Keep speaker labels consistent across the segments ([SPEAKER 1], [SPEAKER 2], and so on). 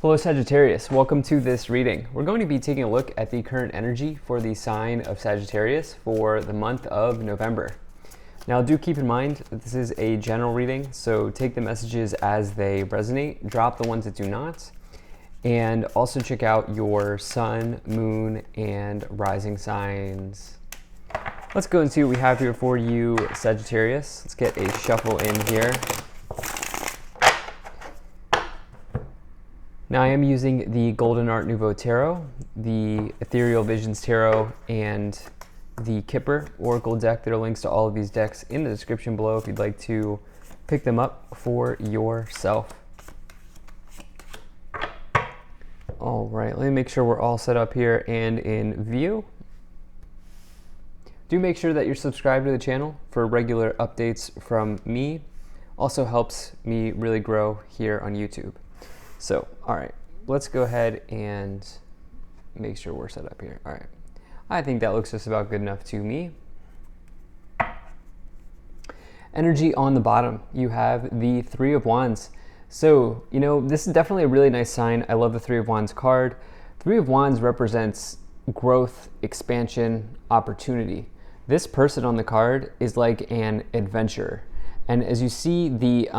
[SPEAKER 1] Hello Sagittarius, welcome to this reading. We're going to be taking a look at the current energy for the sign of Sagittarius for the month of November. Now do keep in mind that this is a general reading, so take the messages as they resonate, drop the ones that do not, and also check out your sun, moon, and rising signs. Let's go and see what we have here for you, Sagittarius. Let's get a shuffle in here. Now I am using the Golden Art Nouveau Tarot, the Ethereal Visions Tarot, and the Kipper Oracle deck. There are links to all of these decks in the description below if you'd like to pick them up for yourself. All right, let me make sure we're all set up here and in view. Do make sure that you're subscribed to the channel for regular updates from me. Also helps me really grow here on YouTube. So, all right, let's go ahead and make sure we're set up here. All right, I think that looks just about good enough to me. Energy on the bottom, you have the Three of Wands. So, you know, this is definitely a really nice sign. I love the Three of Wands card. Three of Wands represents growth, expansion, opportunity. This person on the card is like an adventurer. And as you see the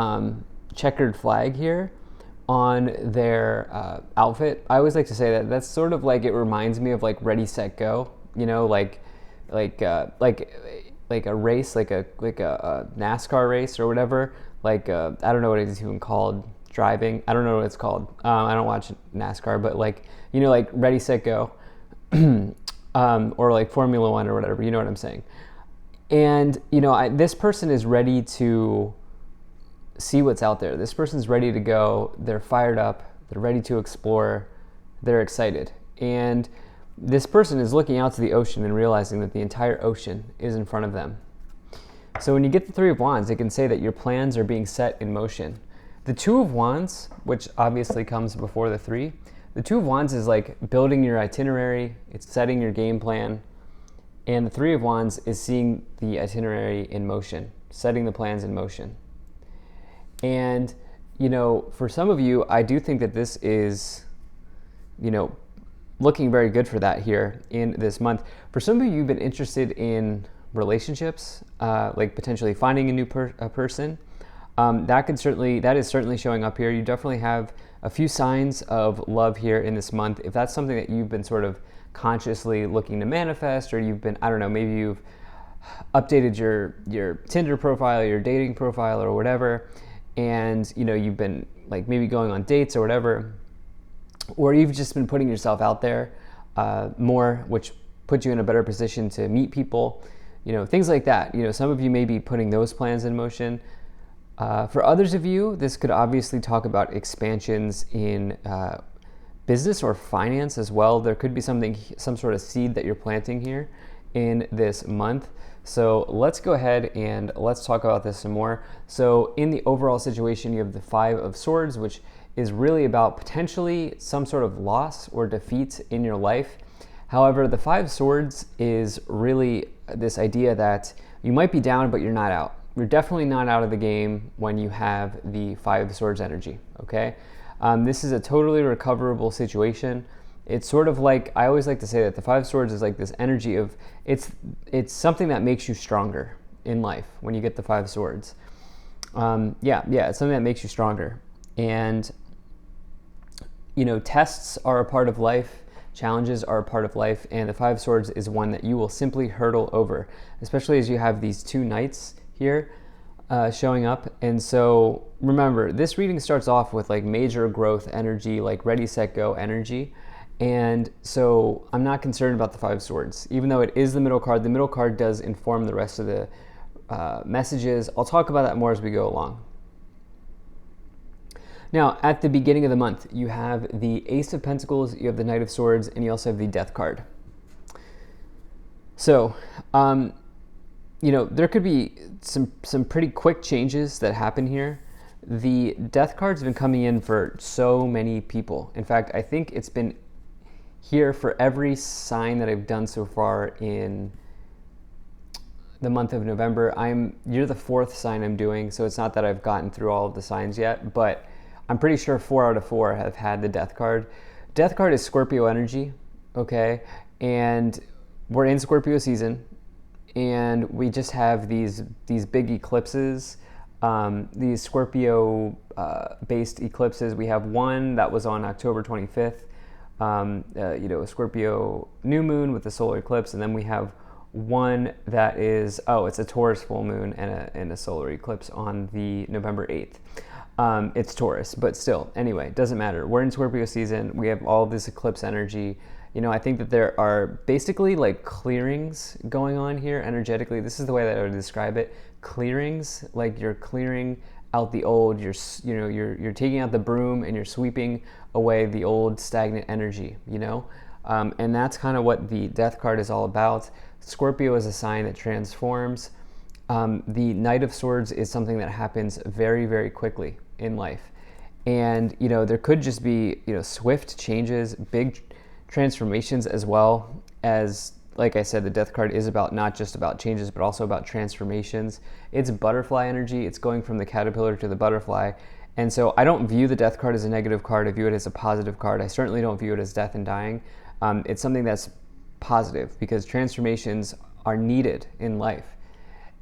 [SPEAKER 1] checkered flag here, on their outfit, I always like to say that that's sort of like, it reminds me of like Ready, Set, Go. You know, like a race, like a NASCAR race or whatever. Like I don't know what it's even called. Driving. I don't know what it's called. I don't watch NASCAR, but like, you know, like Ready, Set, Go, or like Formula One or whatever. You know what I'm saying? And you know, this person is ready to see what's out there. This person's ready to go. They're fired up. They're ready to explore. They're excited. And this person is looking out to the ocean and realizing that the entire ocean is in front of them. So when you get the Three of Wands, it can say that your plans are being set in motion. The Two of Wands, which obviously comes before the three, the Two of Wands is like building your itinerary. It's setting your game plan. And the Three of Wands is seeing the itinerary in motion, setting the plans in motion. And, you know, for some of you, I do think that this is, you know, looking very good for that here in this month. For some of you, you've been interested in relationships, like potentially finding a new person. That is certainly showing up here. You definitely have a few signs of love here in this month. If that's something that you've been sort of consciously looking to manifest, or you've been, I don't know, maybe you've updated your Tinder profile, your dating profile or whatever, and you know, you've been like maybe going on dates or whatever, or you've just been putting yourself out there more, which puts you in a better position to meet people, you know, things like that. You know, some of you may be putting those plans in motion. For others of you, this could obviously talk about expansions in business or finance as well. There could be some sort of seed that you're planting here in this month. So let's go ahead and let's talk about this some more. So in the overall situation, you have the Five of Swords, which is really about potentially some sort of loss or defeat in your life. However, the Five of Swords is really this idea that you might be down, but you're not out. You're definitely not out of the game when you have the Five of Swords energy, okay? This is a totally recoverable situation. It's sort of like, I always like to say that the Five of Swords is like this energy of, it's something that makes you stronger in life when you get the Five of Swords. It's something that makes you stronger. And, you know, tests are a part of life, challenges are a part of life, and the Five of Swords is one that you will simply hurdle over, especially as you have these two knights here showing up. And so remember, this reading starts off with like major growth energy, like Ready, Set, Go energy. And so I'm not concerned about the Five of Swords. Even though it is the middle card does inform the rest of the messages. I'll talk about that more as we go along. Now, at the beginning of the month, you have the Ace of Pentacles, you have the Knight of Swords, and you also have the Death card. So, you know, there could be some pretty quick changes that happen here. The Death card's been coming in for so many people. In fact, I think it's been here for every sign that I've done so far in the month of November. You're the fourth sign I'm doing, so it's not that I've gotten through all of the signs yet, but I'm pretty sure 4 out of 4 have had the Death card. Death card is Scorpio energy, okay? And we're in Scorpio season, and we just have these big eclipses, these Scorpio based eclipses. We have one that was on October 25th, a Scorpio new moon with the solar eclipse, and then we have one that is, it's a Taurus full moon and a solar eclipse on the November 8th. It's Taurus, but still, anyway, it doesn't matter. We're in Scorpio season. We have all this eclipse energy. I think that there are basically like clearings going on here energetically. This is the way that I would describe it. Clearings, like you're clearing out the old. You're taking out the broom and you're sweeping away the old stagnant energy. And that's kind of what the Death card is all about. Scorpio is a sign that transforms. The Knight of Swords is something that happens very, very quickly in life. And, there could just be, swift changes, big transformations, as well as, like I said, the Death card is about not just about changes, but also about transformations. It's butterfly energy. It's going from the caterpillar to the butterfly. And so I don't view the Death card as a negative card. I view it as a positive card. I certainly don't view it as death and dying. It's something that's positive because transformations are needed in life.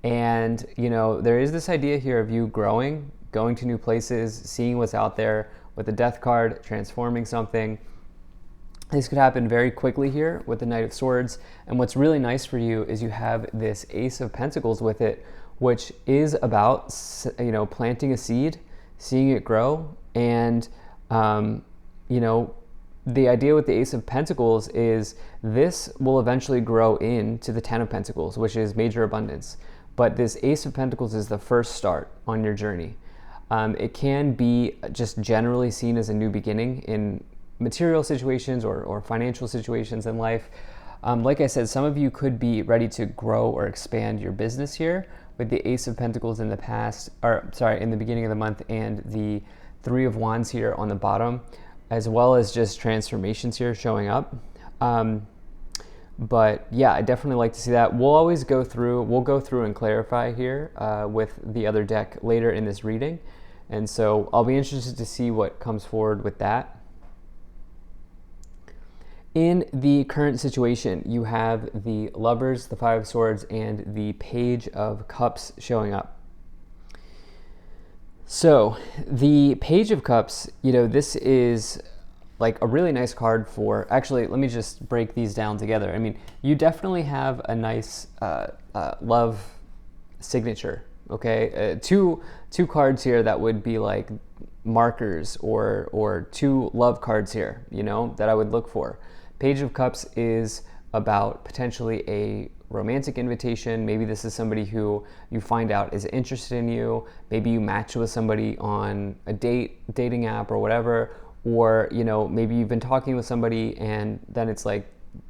[SPEAKER 1] And, there is this idea here of you growing, going to new places, seeing what's out there with the Death card, transforming something. This could happen very quickly here with the Knight of Swords. And what's really nice for you is you have this Ace of Pentacles with it, which is about, planting a seed, seeing it grow. And, the idea with the Ace of Pentacles is this will eventually grow into the Ten of Pentacles, which is major abundance. But this Ace of Pentacles is the first start on your journey. It can be just generally seen as a new beginning in material situations or financial situations in life. Like I said, some of you could be ready to grow or expand your business here with the Ace of Pentacles in the beginning of the month, and the Three of Wands here on the bottom, as well as just transformations here showing up. But yeah, I definitely like to see that. We'll go through and clarify here with the other deck later in this reading. And so I'll be interested to see what comes forward with that. In the current situation, you have the Lovers, the Five of Swords, and the Page of Cups showing up. So the Page of Cups, this is like a really nice card for, actually, let me just break these down together. I mean, you definitely have a nice love signature, okay? Two cards here that would be like markers or two love cards here, that I would look for. Page of Cups is about potentially a romantic invitation. Maybe this is somebody who you find out is interested in you. Maybe you match with somebody on a dating app or whatever. Or, maybe you've been talking with somebody and then it's like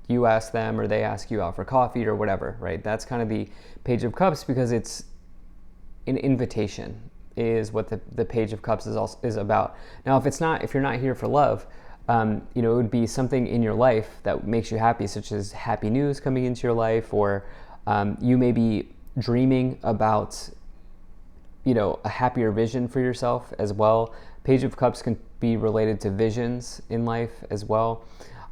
[SPEAKER 1] you ask them or they ask you out for coffee or whatever, right? That's kind of the Page of Cups because it's an invitation is what the Page of Cups is about. Now, if you're not here for love, it would be something in your life that makes you happy, such as happy news coming into your life, or you may be dreaming about, a happier vision for yourself as well. Page of Cups can be related to visions in life as well.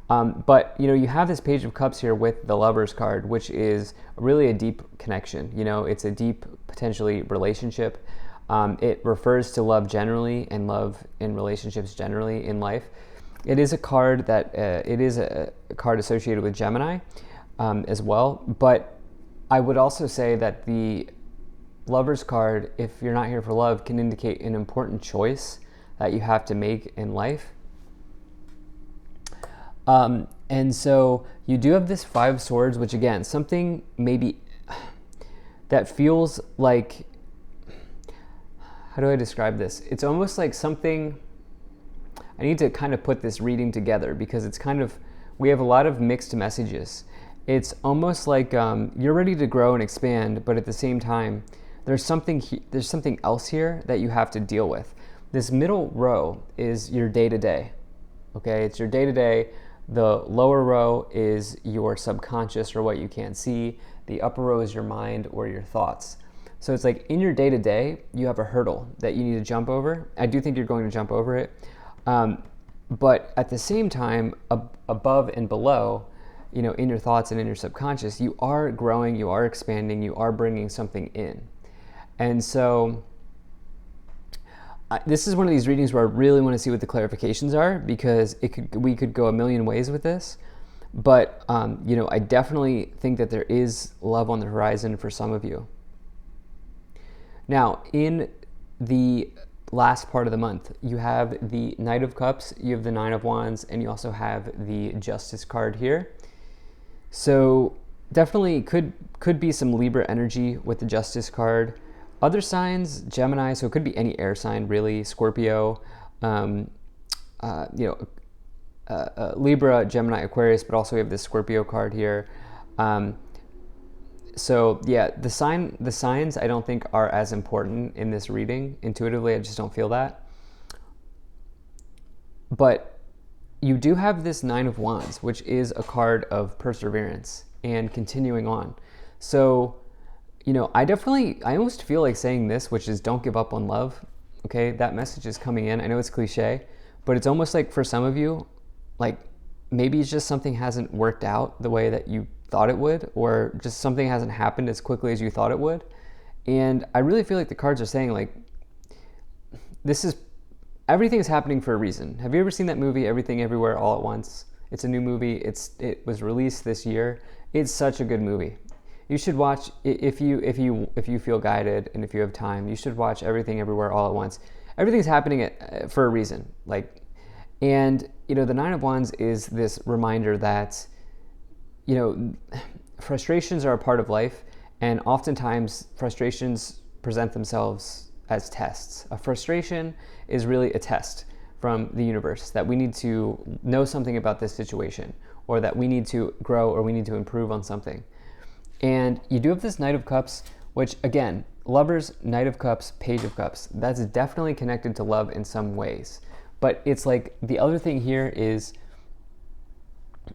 [SPEAKER 1] But, you have this Page of Cups here with the Lovers card, which is really a deep connection. It's a deep, potentially, relationship. It refers to love generally and love in relationships generally in life. It is a card that it is a card associated with Gemini as well. But I would also say that the Lover's card, if you're not here for love, can indicate an important choice that you have to make in life. And so you do have this Five of Swords, which again, something maybe that feels like, how do I describe this? It's almost like something, I need to kind of put this reading together because it's kind of, we have a lot of mixed messages. It's almost like you're ready to grow and expand, but at the same time, there's something else here that you have to deal with. This middle row is your day-to-day, okay? It's your day-to-day. The lower row is your subconscious or what you can't see. The upper row is your mind or your thoughts. So it's like in your day-to-day, you have a hurdle that you need to jump over. I do think you're going to jump over it. But at the same time, above and below, you know, in your thoughts and in your subconscious, you are growing, you are expanding, you are bringing something in. And so this is one of these readings where I really want to see what the clarifications are, because we could go a million ways with this. But, you know, I definitely think that there is love on the horizon for some of you. Now, in the last part of the month, you have the Knight of Cups, you have the Nine of Wands, and you also have the Justice card here. So definitely could be some Libra energy with the Justice card. Other signs, Gemini, so it could be any air sign really, Scorpio, Libra, Gemini, Aquarius, but also we have the Scorpio card here. So yeah, the signs I don't think are as important in this reading. Intuitively, I just don't feel that. But you do have this Nine of Wands, which is a card of perseverance and continuing on. So, you know, I almost feel like saying this, which is don't give up on love. Okay, that message is coming in. I know it's cliche, but it's almost like for some of you, like maybe it's just something hasn't worked out the way that you thought it would, or just something hasn't happened as quickly as you thought it would. And I really feel like the cards are saying like, everything is happening for a reason. Have you ever seen that movie, Everything Everywhere All at Once? It's a new movie. It was released this year. It's such a good movie. You should watch, if you feel guided and if you have time, you should watch Everything Everywhere All at Once. Everything's happening for a reason. And you know, the Nine of Wands is this reminder that, you know, frustrations are a part of life, and oftentimes frustrations present themselves as tests. A frustration is really a test from the universe that we need to know something about this situation, or that we need to grow, or we need to improve on something. And you do have this Knight of Cups, which again, lovers, Knight of Cups, Page of Cups, that's definitely connected to love in some ways. But it's like the other thing here is,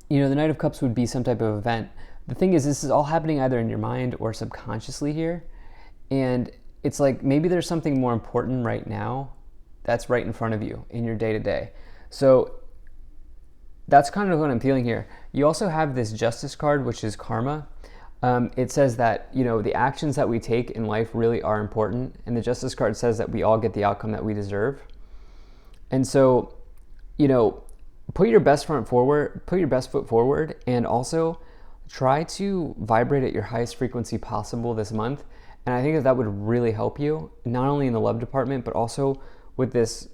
[SPEAKER 1] you know, the Knight of Cups would be some type of event. The thing is, this is all happening either in your mind or subconsciously here. And it's like maybe there's something more important right now that's right in front of you in your day-to-day. So that's kind of what I'm feeling here. You also have this Justice card, which is karma. It says that, you know, the actions that we take in life really are important. And the Justice card says that we all get the outcome that we deserve. And so, you know, put your best foot forward, and also try to vibrate at your highest frequency possible this month. And I think that would really help you, not only in the love department, but also with this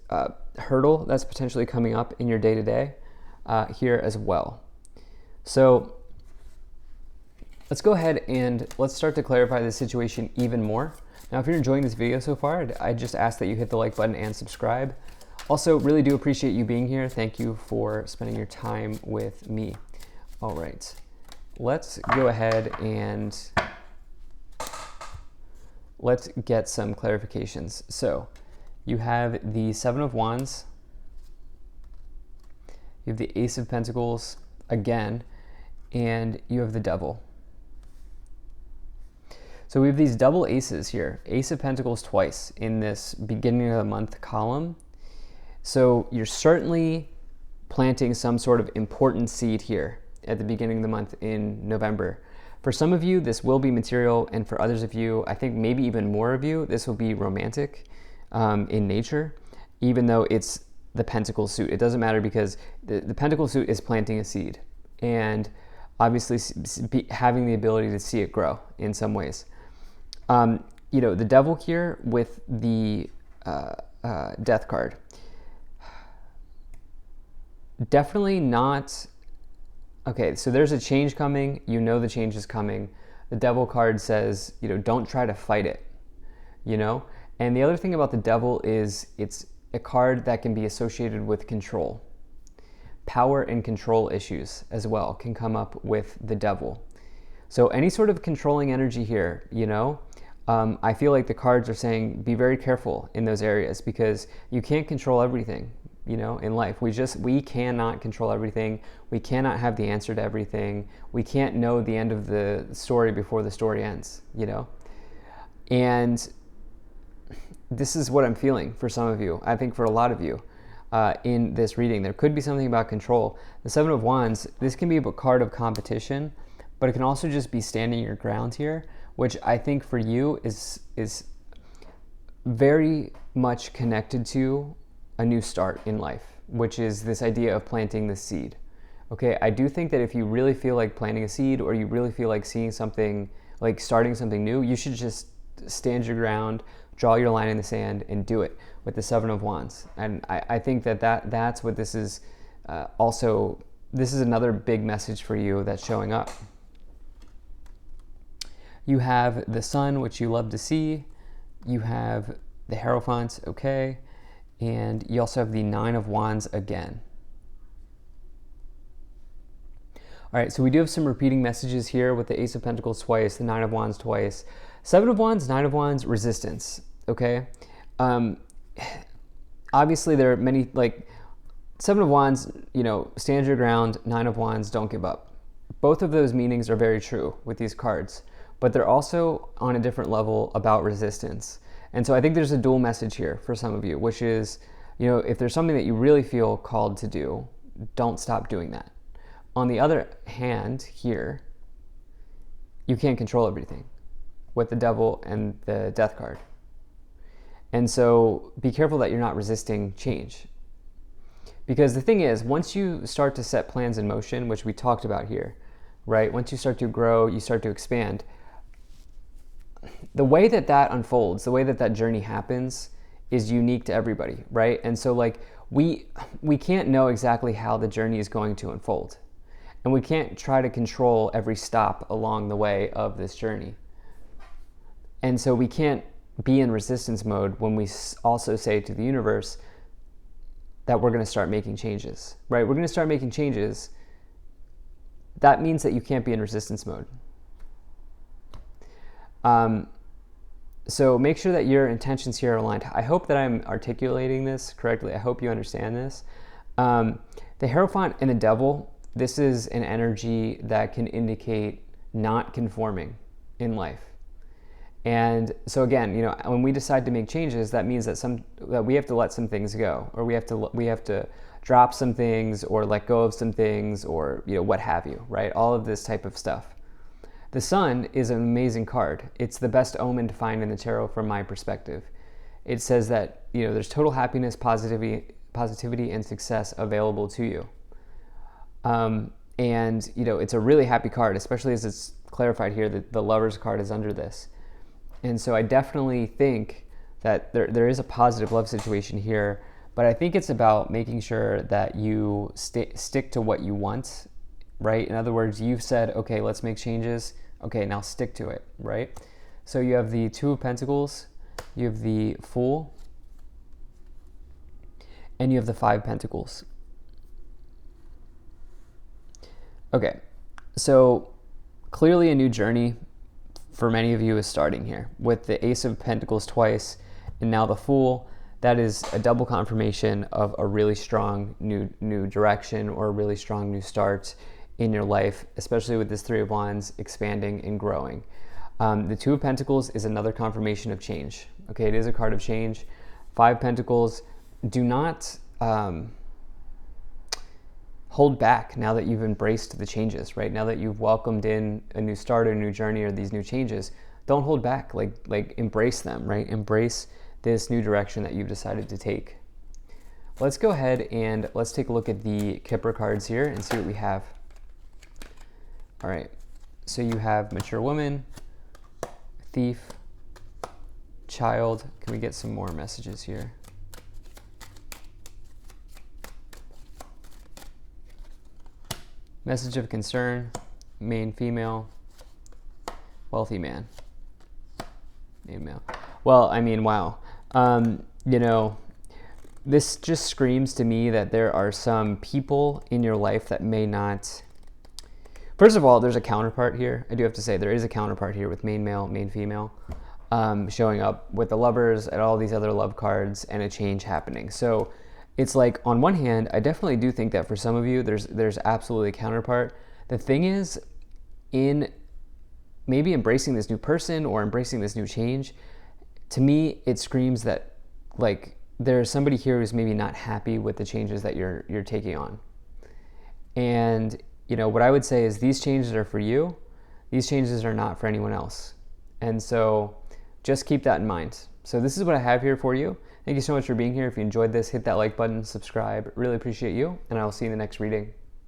[SPEAKER 1] hurdle that's potentially coming up in your day-to-day here as well. So let's go ahead and let's start to clarify the situation even more. Now, if you're enjoying this video so far, I just ask that you hit the like button and subscribe. Also, really do appreciate you being here. Thank you for spending your time with me. All right, let's go ahead and let's get some clarifications. So you have the Seven of Wands, you have the Ace of Pentacles again, and you have the Devil. So we have these double aces here, Ace of Pentacles twice in this beginning of the month column. So you're certainly planting some sort of important seed here at the beginning of the month in November. For some of you, this will be material, and for others of you, I think maybe even more of you, this will be romantic in nature, even though it's the Pentacle suit. It doesn't matter, because the Pentacle suit is planting a seed, and obviously having the ability to see it grow in some ways. You know, the Devil here with the Death card. Definitely not. Okay, so there's a change coming. You know the change is coming. The Devil card says, you know, don't try to fight it, you know? And the other thing about the Devil is it's a card that can be associated with control. Power and control issues as well can come up with the Devil. So any sort of controlling energy here, you know, I feel like the cards are saying be very careful in those areas, because you can't control everything. You know, in life, we cannot control everything. We cannot have the answer to everything. We can't know the end of the story before the story ends, you know? And this is what I'm feeling for some of you. I think for a lot of you in this reading, there could be something about control. The Seven of Wands, this can be a card of competition, but it can also just be standing your ground here, which I think for you is very much connected to a new start in life, which is this idea of planting the seed. Okay, I do think that if you really feel like planting a seed, or you really feel like seeing something, like starting something new, you should just stand your ground, draw your line in the sand, and do it with the Seven of Wands. And I think that's what this is. Also, this is another big message for you that's showing up. You have the Sun, which you love to see. You have the Hierophant, okay. And you also have the Nine of Wands again. All right, so we do have some repeating messages here with the Ace of Pentacles twice, the Nine of Wands twice. Seven of Wands, Nine of Wands, resistance, okay? Obviously, there are many, like, Seven of Wands, you know, stand your ground. Nine of Wands, don't give up. Both of those meanings are very true with these cards, but they're also on a different level about resistance. And so I think there's a dual message here for some of you, which is, you know, if there's something that you really feel called to do, don't stop doing that. On the other hand, here, you can't control everything with the Devil and the Death card. And so be careful that you're not resisting change. Because the thing is, once you start to set plans in motion, which we talked about here, right? Once you start to grow, you start to expand. The way that that unfolds, the way that that journey happens is unique to everybody, right? And so like we can't know exactly how the journey is going to unfold. And we can't try to control every stop along the way of this journey. And so we can't be in resistance mode when we also say to the universe that we're going to start making changes, right? We're going to start making changes. That means that you can't be in resistance mode. So make sure that your intentions here are aligned. I hope that I'm articulating this correctly. I hope you understand this. The Hierophant and the Devil, this is an energy that can indicate not conforming in life. And so again, you know, when we decide to make changes, that means that we have to let some things go, or we have to drop some things, or let go of some things, or, you know, what have you, right? All of this type of stuff. The Sun is an amazing card. It's the best omen to find in the tarot from my perspective. It says that, you know, there's total happiness, positivity, and success available to you. And, you know, it's a really happy card, especially as it's clarified here that the Lover's card is under this. And so I definitely think that there is a positive love situation here, but I think it's about making sure that you stick to what you want, right? In other words, you've said, okay, let's make changes. Okay, now stick to it, right? So you have the Two of Pentacles, you have the Fool, and you have the Five of Pentacles. Okay, so clearly a new journey for many of you is starting here with the Ace of Pentacles twice and now the Fool. That is a double confirmation of a really strong new direction, or a really strong new start in your life, especially with this Three of Wands expanding and growing. The Two of Pentacles is another confirmation of change. Okay, it is a card of change. Five of Pentacles, do not hold back now that you've embraced the changes, right? Now that you've welcomed in a new start, or a new journey, or these new changes, don't hold back, like embrace them, right? Embrace this new direction that you've decided to take. Let's go ahead and let's take a look at the Kipper cards here and see what we have. All right, so you have Mature Woman, Thief, Child. Can we get some more messages here? Message of Concern, Main Female, Wealthy Man. Main Male. Well, I mean, wow. You know, this just screams to me that there are some people in your life that may not... First of all, there's a counterpart here. I do have to say there is a counterpart here with Main Male, Main Female, showing up with the Lovers and all these other love cards, and a change happening. So it's like, on one hand, I definitely do think that for some of you, there's absolutely a counterpart. The thing is, in maybe embracing this new person or embracing this new change, to me, it screams that like there's somebody here who's maybe not happy with the changes that you're taking on. And what I would say is these changes are for you. These changes are not for anyone else. And so just keep that in mind. So this is what I have here for you. Thank you so much for being here. If you enjoyed this, hit that like button, subscribe. Really appreciate you, and I will see you in the next reading.